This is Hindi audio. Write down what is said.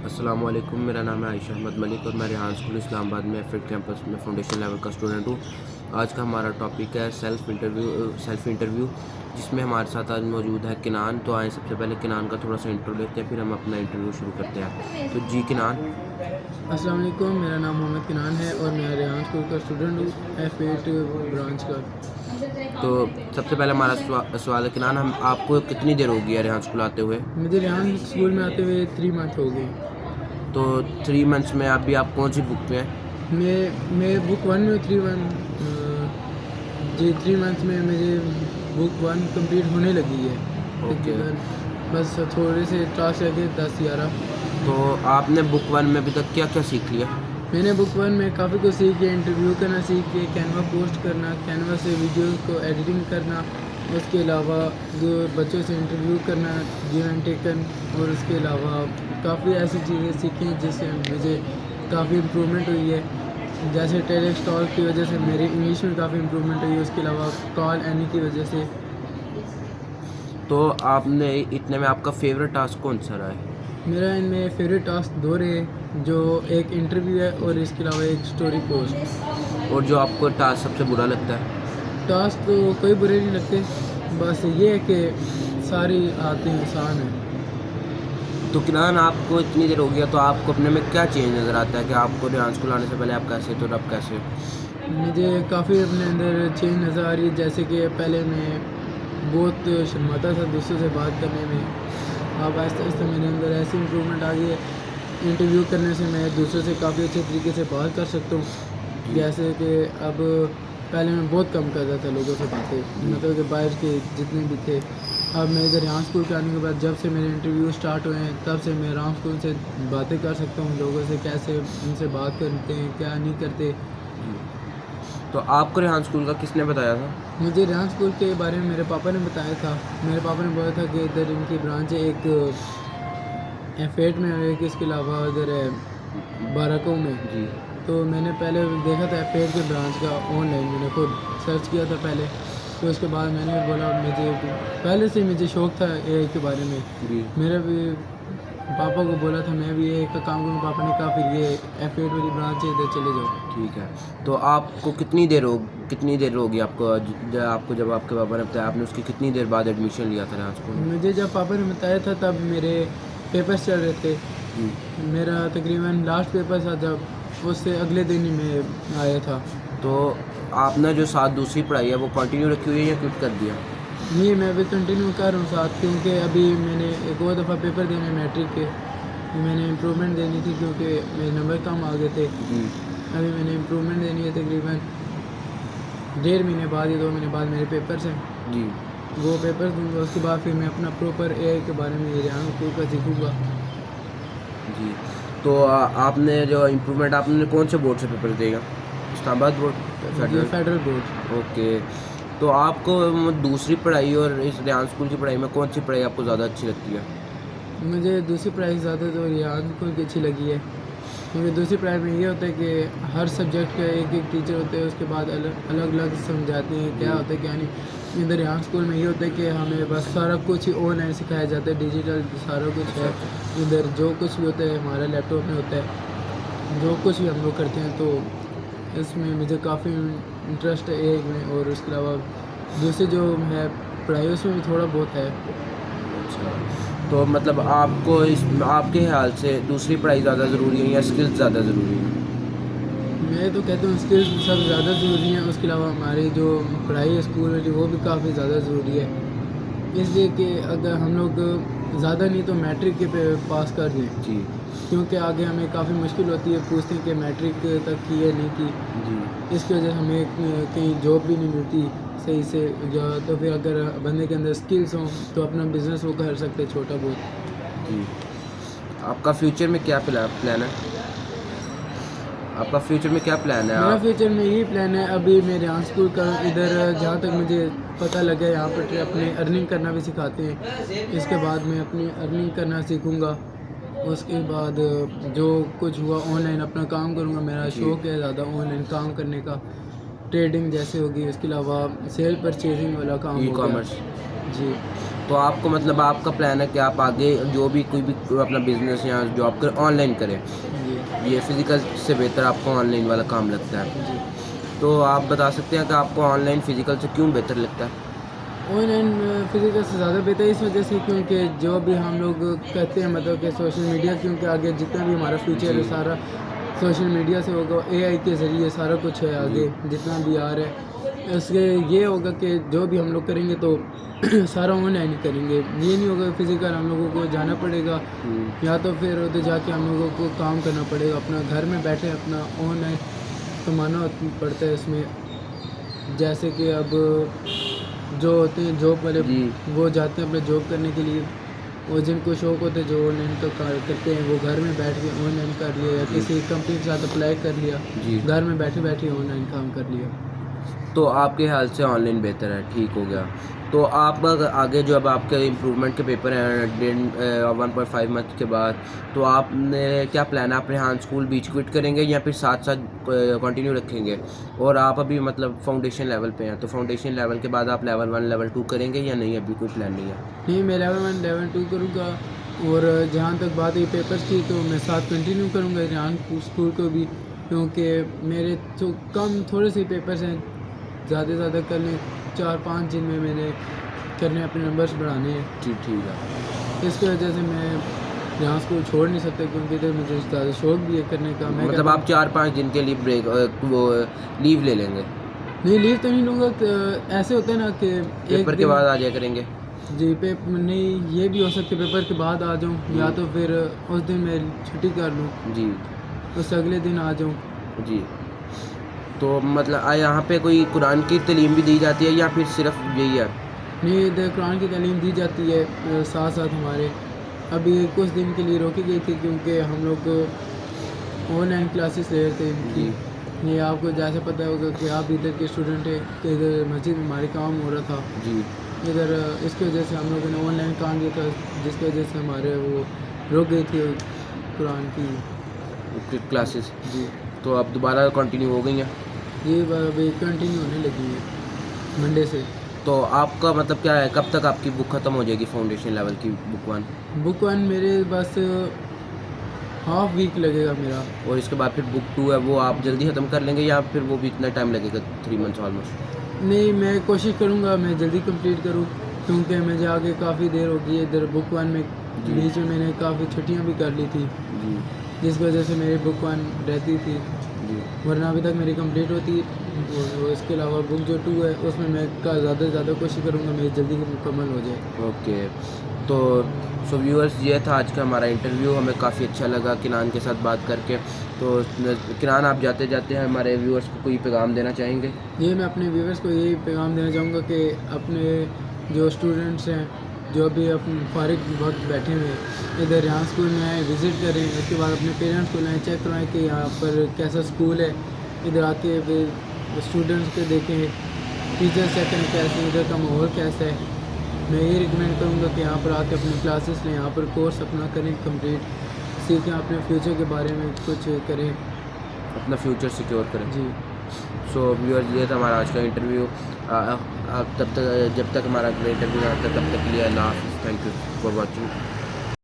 अस्सलामुअलैकुम, मेरा नाम है आयशा अहमद मलिक और मैं रेहान स्कूल इस्लामाबाद में एफिड कैंपस में फाउंडेशन लेवल का स्टूडेंट हूँ। आज का हमारा टॉपिक है सेल्फ़ इंटरव्यू जिसमें हमारे साथ आज मौजूद है किनान। तो आए सबसे पहले किनान का थोड़ा सा इंट्रो लेते हैं, फिर हम अपना इंटरव्यू शुरू करते हैं। तो जी किनान। अस्सलाम वालेकुम, मेरा नाम मोहम्मद किनान है और मैं रेहान स्कूल का स्टूडेंट हूँ, F8 ब्रांच का। तो सबसे पहले हमारा सवाल है किनान, हम आपको कितनी देर होगी है रेहान स्कूल आते हुए? मुझे रेहान स्कूल में आते हुए 3 मंथ हो गए। तो 3 मंथ्स में अभी आप कौन सी बुक में हैं? मैं बुक 1 में 3 मंथ में मुझे बुक 1 कंप्लीट होने लगी है। ओके। तकरीबन बस थोड़े से टास्क रह गए 10-11। तो आपने बुक 1 में अभी तक क्या क्या सीख लिया? मैंने बुक 1 में काफ़ी कुछ सीख के इंटरव्यू करना सीख के, कैनवा पोस्ट करना, कैनवा से वीडियो को एडिटिंग करना, उसके अलावा जो बच्चों से इंटरव्यू करना, गिव एंड टेकन, और उसके अलावा काफ़ी ऐसी चीज़ें सीखी जिससे मुझे काफ़ी इम्प्रूवमेंट हुई है। जैसे टेलेक्स टॉक की वजह से मेरी इंग्लिश में काफ़ी इम्प्रूवमेंट हुई है, उसके अलावा कॉल एनी की वजह से। तो आपने इतने में आपका फेवरेट टास्क कौन सा रहा है? मेरा इनमें फेवरेट टास्क 2 रहे, जो एक इंटरव्यू है और इसके अलावा एक स्टोरी पोस्ट। और जो आपको टास्क सबसे बुरा लगता है? टास्क तो कोई बुरे नहीं लगते, बस ये है कि सारी आते हैं आसान है। तो किनान, आपको इतनी देर हो गया तो आपको अपने में क्या चेंज नज़र आता है कि आपको रेहान स्कूल आने से पहले आप कैसे तो अब कैसे? मुझे काफ़ी अपने अंदर चेंज नज़र आ रही है, जैसे कि पहले मैं बहुत शर्माता था दूसरों से बात करने में। अब आहिस्ता आहिस्ता मेरे अंदर ऐसी इम्प्रूवमेंट आ गई है, इंटरव्यू करने से मैं दूसरों से काफ़ी अच्छे तरीके से बात कर सकता हूँ। जी। जैसे कि अब पहले मैं बहुत कम करता था लोगों से बातें, मतलब कि बाहर के जितने भी थे। अब मैं इधर रेहान स्कूल के आने के बाद जब से मेरे इंटरव्यू स्टार्ट हुए हैं, तब से मैं रेहान स्कूल से बातें कर सकता हूँ लोगों से, कैसे उनसे बात करते हैं, क्या नहीं करते। जी। तो आपको रेहान स्कूल का किसने बताया था? मुझे रेहान स्कूल के बारे में मेरे पापा ने बताया था। मेरे पापा ने बोला था कि इधर इनकी ब्रांच है, एक F8 में है, एक इसके अलावा इधर है बाराकों में। जी। तो मैंने पहले देखा था F8 के ब्रांच का ऑनलाइन, मैंने खुद सर्च किया था पहले। तो उसके बाद मैंने बोला, मुझे पहले से मुझे शौक़ था AI के बारे में। जी। मेरा भी पापा को बोला था मैं भी AI का काम करूँ, पापा ने कहा फिर ये F8 वाली ब्रांच है, इधर चले जाओ। ठीक है। तो आपको कितनी देर होगी आपको जब आपके पापा ने बताया, आपने उसकी कितनी देर बाद एडमिशन लिया था रेहान स्कूल में? मुझे जब पापा ने बताया था तब मेरे पेपर्स चल रहे थे। जी। मेरा तकरीबन लास्ट पेपर था, जब उससे अगले दिन ही मैं आया था। तो आपने जो साथ दूसरी पढ़ाई है वो कंटिन्यू रखी हुई है या क्विट कर दिया? नहीं, मैं अभी कंटिन्यू कर रहा हूँ साथ, क्योंकि अभी मैंने एक और दफ़ा पेपर देने मैट्रिक के। मैंने इम्प्रूवमेंट देनी थी क्योंकि मेरे नंबर कम आ गए थे। जी। अभी मैंने इम्प्रूवमेंट देनी है, तकरीबन 1.5 महीने बाद या 2 महीने बाद मेरे पेपर्स हैं। जी। वो पेपर दूँगा, उसके बाद फिर मैं अपना प्रॉपर AI के बारे में रेहान स्कूल का सीखूँगा। जी। तो आपने जो इम्प्रूवमेंट आपने कौन से बोर्ड से पेपर दिएगा? इस्लामाबाद बोर्ड? ये फेडरल? Federal board. ओके। तो आपको दूसरी पढ़ाई और इस रेहान स्कूल की पढ़ाई में कौन सी पढ़ाई आपको ज़्यादा अच्छी लगती है? मुझे दूसरी पढ़ाई ज़्यादा तो रेहान स्कूल की अच्छी लगी है, क्योंकि दूसरी पढ़ाई में ये होता है कि हर सब्जेक्ट का एक एक टीचर होते हैं, उसके बाद अलग अलग समझाते हैं क्या होता है क्या नहीं। इधर रेहान स्कूल में ये होता है कि हमें बस सारा कुछ ही ऑनलाइन सिखाया जाता है, डिजिटल सारा कुछ है। इधर जो कुछ भी होता है हमारा लैपटॉप में होता है, जो कुछ भी हम लोग करते हैं। तो इसमें मुझे काफ़ी इंटरेस्ट है एक में, और उसके अलावा दूसरी जो है पढ़ाई उसमें भी थोड़ा बहुत है। अच्छा। तो मतलब आपके ख़्याल से दूसरी पढ़ाई ज़्यादा ज़रूरी है या स्किल्स ज़्यादा ज़रूरी हैं? मैं तो कहता हूँ स्किल्स सब ज़्यादा ज़रूरी हैं, उसके अलावा हमारी जो पढ़ाई है स्कूल वाली वो भी काफ़ी ज़्यादा ज़रूरी है। इसलिए कि अगर हम लोग ज़्यादा नहीं तो मैट्रिक के पे पास कर दें, जी। क्योंकि आगे हमें काफ़ी मुश्किल होती है, पूछते हैं कि मैट्रिक तक की है नहीं की। जी। इसकी वजह से हमें कहीं जॉब भी नहीं मिलती सही से। जो तो फिर अगर बंदे के अंदर स्किल्स हों तो अपना बिज़नेस वो कर सकते हैं छोटा बहुत। जी। आपका फ्यूचर में क्या प्लान है? आपका फ्यूचर में क्या प्लान है? मेरा आप फ्यूचर में यही प्लान है, अभी मैं रेहान स्कूल का इधर जहाँ तक मुझे पता लगा यहाँ पर अपने अर्निंग करना भी सिखाते हैं। इसके बाद मैं अपनी अर्निंग करना सीखूँगा। उसके बाद जो कुछ हुआ ऑनलाइन अपना काम करूँगा। मेरा जी। शौक़ है ज़्यादा ऑनलाइन काम करने का, ट्रेडिंग जैसे होगी, उसके अलावा सेल परचेजिंग वाला काम हो गया। ई-कॉमर्स? जी। तो आपको मतलब आपका प्लान है कि आप आगे जो भी कोई भी अपना बिज़नेस या जॉब करें ऑनलाइन करें, जी ये फ़िज़िकल से बेहतर आपको ऑनलाइन वाला काम लगता है। जी। तो आप बता सकते हैं कि आपको ऑनलाइन फ़िज़िकल से क्यों बेहतर लगता है? ऑनलाइन फिजिकल से ज़्यादा बेहतर इस वजह से क्योंकि जो भी हम लोग कहते हैं मतलब कि सोशल मीडिया, क्योंकि आगे जितना भी हमारा फ्यूचर है जी, सारा सोशल मीडिया से होगा, एआई के ज़रिए सारा कुछ है जी, आगे जितना भी आ रहा है। इसके ये होगा कि जो भी हम लोग करेंगे तो सारा ऑनलाइन ही करेंगे, ये नहीं होगा फिजिकल हम लोगों को जाना पड़ेगा हुँ, या तो फिर उधर जाके हम लोगों को काम करना पड़ेगा। अपना घर में बैठे अपना ऑनलाइन कमाना पड़ता है इसमें। जैसे कि अब जो होते हैं जॉब वाले, जी, वो जाते हैं अपना जॉब करने के लिए, और जिनको शौक होता है जो ऑनलाइन का कार्य करते हैं वो घर में बैठ के ऑनलाइन कर लिया या जी, किसी कंपनी के साथ अप्लाई कर लिया, जी। घर में बैठे बैठे ऑनलाइन काम कर लिया। तो आपके ख़्याल से ऑनलाइन बेहतर है, ठीक हो गया। तो आप अगर आगे जो अब आपके इम्प्रूवमेंट के पेपर हैं 1.5 मंथ के बाद, तो आपने क्या प्लान है? आप रेहान स्कूल बीच क्विट करेंगे या फिर साथ-साथ कंटिन्यू रखेंगे? और आप अभी मतलब फाउंडेशन लेवल पे हैं, तो फाउंडेशन लेवल के बाद आप लेवल 1, लेवल 2 करेंगे या नहीं अभी कोई प्लान नहीं है? नहीं, मैं लेवल 1 लेवल 2 करूँगा, और जहाँ तक बात है पेपर्स की तो मैं साथ कंटिन्यू करूँगा रेहान स्कूल को भी, क्योंकि मेरे तो कम थोड़े से पेपर्स हैं, ज़्यादा से ज़्यादा करने 4-5 जिनमें मैंने करने अपने नंबर्स बढ़ाने हैं। जी, ठीक है। इसकी वजह से मैं यहाँ स्कूल छोड़ नहीं सकता, क्योंकि इधर मुझे ज़्यादा शौक भी है करने का। मैं मतलब कहता आप 4-5 दिन के लिए वो लीव ले लेंगे, नहीं, लीव तो नहीं लूँगा, ऐसे होता है ना कि एक पेपर के दिन बाद आ जाया करेंगे? जी पे नहीं, ये भी हो सकता है पेपर के बाद आ जाऊँ या तो फिर उस दिन मैं छुट्टी कर लूँ, जी, उससे अगले दिन आ जाऊँ। जी। तो मतलब यहाँ पे कोई कुरान की तालीम भी दी जाती है या फिर सिर्फ़ यही है? नहीं, इधर कुरान की तालीम दी जाती है साथ-साथ हमारे। अभी कुछ दिन के लिए रोकी गई थी क्योंकि हम लोग ऑनलाइन क्लासेस ले रहे थे इनकी। जी, ये आपको जैसे पता होगा कि आप इधर के स्टूडेंट हैं, तो इधर मस्जिद में हमारे काम हो रहा था। जी, इधर इसकी वजह से हम लोगों ने ऑनलाइन काम किया था, जिसकी वजह से हमारे वो रुक गई थी कुरान की। क्लासेस। जी, तो अब दोबारा कंटिन्यू हो गई हैं। ये अभी कंटिन्यू होने लगी है मंडे से। तो आपका मतलब क्या है, कब तक आपकी बुक ख़त्म हो जाएगी फाउंडेशन लेवल की बुक 1? बुक 1 मेरे बस हाफ वीक लगेगा मेरा। और इसके बाद फिर बुक 2 है वो आप जल्दी ख़त्म कर लेंगे या फिर वो भी इतना टाइम लगेगा 3 मंथ्स ऑलमोस्ट? नहीं, मैं कोशिश करूँगा मैं जल्दी कंप्लीट करूँ, क्योंकि मुझे आगे काफ़ी देर हो गई है। इधर बुक 1 में जी, बीच में मैंने काफ़ी छुट्टियाँ भी कर ली थी, जी, जिस वजह से मेरी बुक 1 रहती थी, जी। वरना अभी तक मेरी कंप्लीट होती। और इसके अलावा बुक जो 2 है उसमें मैं ज़्यादा से ज़्यादा कोशिश करूँगा मेरी जल्दी मुकम्मल हो जाए। ओके। तो सो व्यूअर्स ये था आज का हमारा इंटरव्यू, हमें काफ़ी अच्छा लगा किनान के साथ बात करके। तो किनान आप जाते-जाते हमारे व्यूअर्स को कोई पैगाम देना चाहेंगे? ये मैं अपने व्यूअर्स को यही पैगाम देना चाहूँगा कि अपने जो स्टूडेंट्स हैं, जो अभी अपने फारिग वक्त बैठे हुए हैं, इधर यहाँ स्कूल में आए, विज़िट करें, उसके बाद अपने पेरेंट्स को लाएँ, चेक करवाएँ कि यहाँ पर कैसा स्कूल है। इधर आके वे स्टूडेंट्स को देखें, टीचर्स चेक करें कैसे, इधर का माहौल कैसा है। मैं ये रिकमेंड करूँगा कि यहाँ पर आके अपने क्लासेस लें, यहाँ पर कोर्स अपना करें कंप्लीट, सीखें, अपने फ्यूचर के बारे में कुछ करें। अपना फ्यूचर सिक्योर करें। जी। सो व्यूअर्स ये था हमारा आज का इंटरव्यू। आप तब तक जब तक हमारा अगला इंटरव्यू आता है तब तक के लिए अल्लाह हाफ़िज़। Thank you for watching.